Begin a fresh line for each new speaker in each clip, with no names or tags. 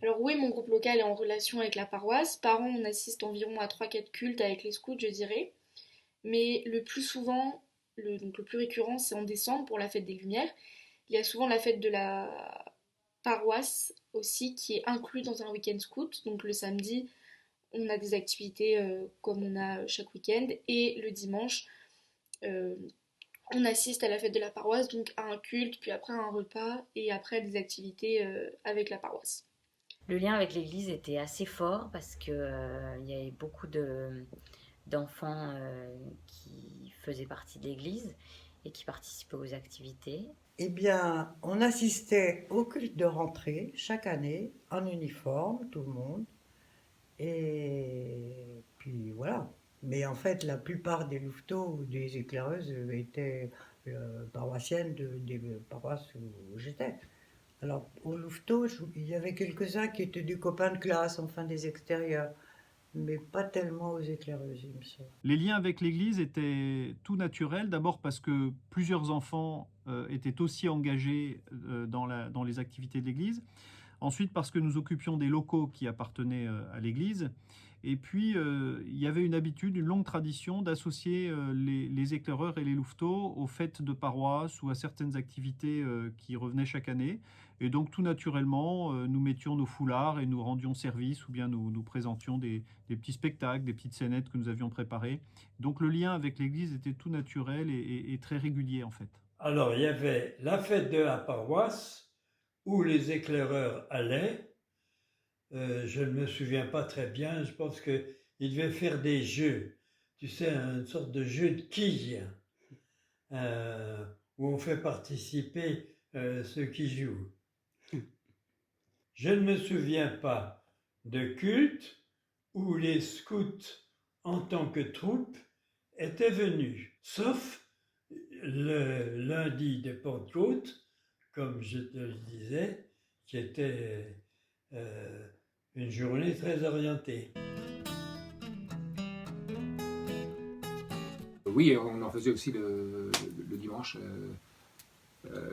Alors oui, mon groupe local est en relation avec la paroisse. Par an, on assiste environ à 3-4 cultes avec les scouts, je dirais. Mais le plus souvent, donc le plus récurrent, c'est en décembre pour la fête des Lumières. Il y a souvent la fête de la paroisse aussi qui est inclue dans un week-end scout. Donc le samedi, on a des activités comme on a chaque week-end. Et le dimanche, euh, on assiste à la fête de la paroisse, donc à un culte, puis après à un repas et après des activités avec la paroisse.
Le lien avec l'église était assez fort parce que il y avait beaucoup d'enfants qui faisaient partie de l'église et qui participaient aux activités.
Eh bien, on assistait au culte de rentrée chaque année, en uniforme, tout le monde. Et puis voilà. Mais en fait, la plupart des louveteaux ou des éclaireuses étaient paroissiennes des paroisses où j'étais. Alors, au louveteau, il y avait quelques-uns qui étaient des copains de classe, enfin des extérieurs, mais pas tellement aux éclaireuses, il me semble.
Les liens avec l'Église étaient tout naturels, d'abord parce que plusieurs enfants étaient aussi engagés dans les activités de l'Église. Ensuite, parce que nous occupions des locaux qui appartenaient à l'Église. Et puis, il y avait une habitude, une longue tradition d'associer les éclaireurs et les louveteaux aux fêtes de paroisse ou à certaines activités qui revenaient chaque année. Et donc, tout naturellement, nous mettions nos foulards et nous rendions service ou bien nous présentions des petits spectacles, des petites scénettes que nous avions préparées. Donc, le lien avec l'Église était tout naturel et très régulier, en fait.
Alors, il y avait la fête de la paroisse où les éclaireurs allaient. Je ne me souviens pas très bien, je pense qu'ils devaient faire des jeux. Tu sais, une sorte de jeu de quilles où on fait participer ceux qui jouent. Je ne me souviens pas de culte où les scouts, en tant que troupe, étaient venus, sauf le lundi de Pentecôte, comme je te le disais, qui était une journée très orientée.
Oui, on en faisait aussi le dimanche.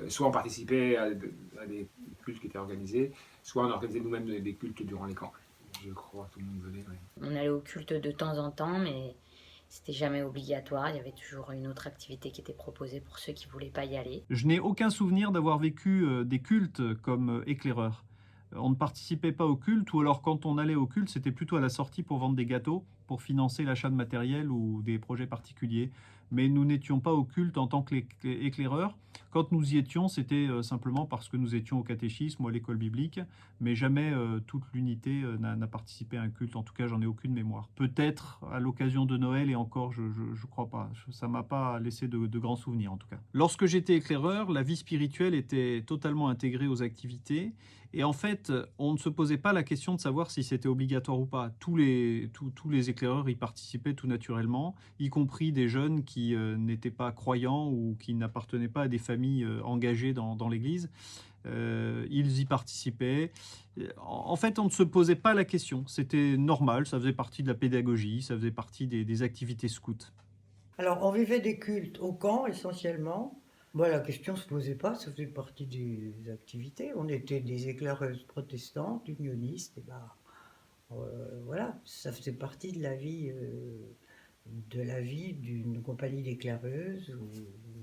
Soit on participait à des cultes qui étaient organisés, soit on organisait nous-mêmes des cultes durant les camps. Je crois que tout le monde venait. Ouais.
On allait au culte de temps en temps, mais c'était jamais obligatoire. Il y avait toujours une autre activité qui était proposée pour ceux qui voulaient pas y aller.
Je n'ai aucun souvenir d'avoir vécu des cultes comme éclaireur. On ne participait pas au culte, ou alors quand on allait au culte, c'était plutôt à la sortie pour vendre des gâteaux, pour financer l'achat de matériel ou des projets particuliers. Mais nous n'étions pas au culte en tant qu'éclaireurs. Quand nous y étions, c'était simplement parce que nous étions au catéchisme ou à l'école biblique, mais jamais toute l'unité n'a participé à un culte. En tout cas, j'en ai aucune mémoire. Peut-être à l'occasion de Noël, et encore, je crois pas. Ça m'a pas laissé de grands souvenirs, en tout cas. Lorsque j'étais éclaireur, la vie spirituelle était totalement intégrée aux activités. Et en fait, on ne se posait pas la question de savoir si c'était obligatoire ou pas. Tous les éclaireurs y participaient tout naturellement, y compris des jeunes qui n'étaient pas croyants ou qui n'appartenaient pas à des familles engagées dans l'Église. Ils y participaient. En fait, on ne se posait pas la question. C'était normal, ça faisait partie de la pédagogie, ça faisait partie des activités scouts.
Alors, on vivait des cultes au camp essentiellement. Bon, la question ne se posait pas, ça faisait partie des activités. On était des éclaireuses protestantes, unionistes, et ben voilà, ça faisait partie de la vie d'une compagnie d'éclaireuses ou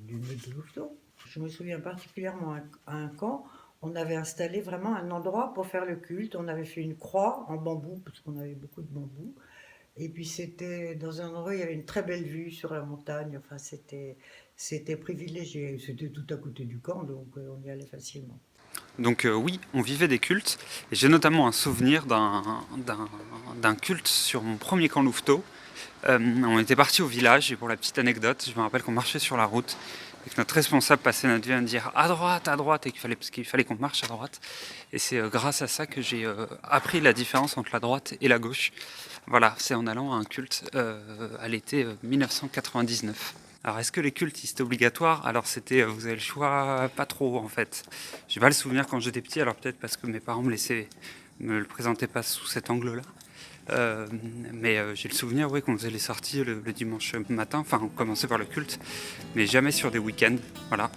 d'une meute de louveteaux. Je me souviens particulièrement à un camp, on avait installé vraiment un endroit pour faire le culte. On avait fait une croix en bambou, parce qu'on avait beaucoup de bambou. Et puis c'était dans un endroit où il y avait une très belle vue sur la montagne. Enfin, c'était privilégié. C'était tout à côté du camp, donc on y allait facilement.
Donc oui, on vivait des cultes. Et j'ai notamment un souvenir d'un culte sur mon premier camp louveteau. On était parti au village et pour la petite anecdote, je me rappelle qu'on marchait sur la route et que notre responsable passait notre vie à nous dire à droite, et parce qu'il fallait qu'on marche à droite. Et c'est grâce à ça que j'ai appris la différence entre la droite et la gauche. Voilà, c'est en allant à un culte à l'été 1999. Alors est-ce que les cultes c'était obligatoire? Alors c'était, vous avez le choix, pas trop en fait. J'ai pas le souvenir quand j'étais petit, alors peut-être parce que mes parents me le présentaient pas sous cet angle-là. Mais j'ai le souvenir oui, qu'on faisait les sorties le dimanche matin, enfin on commençait par le culte, mais jamais sur des week-ends, voilà.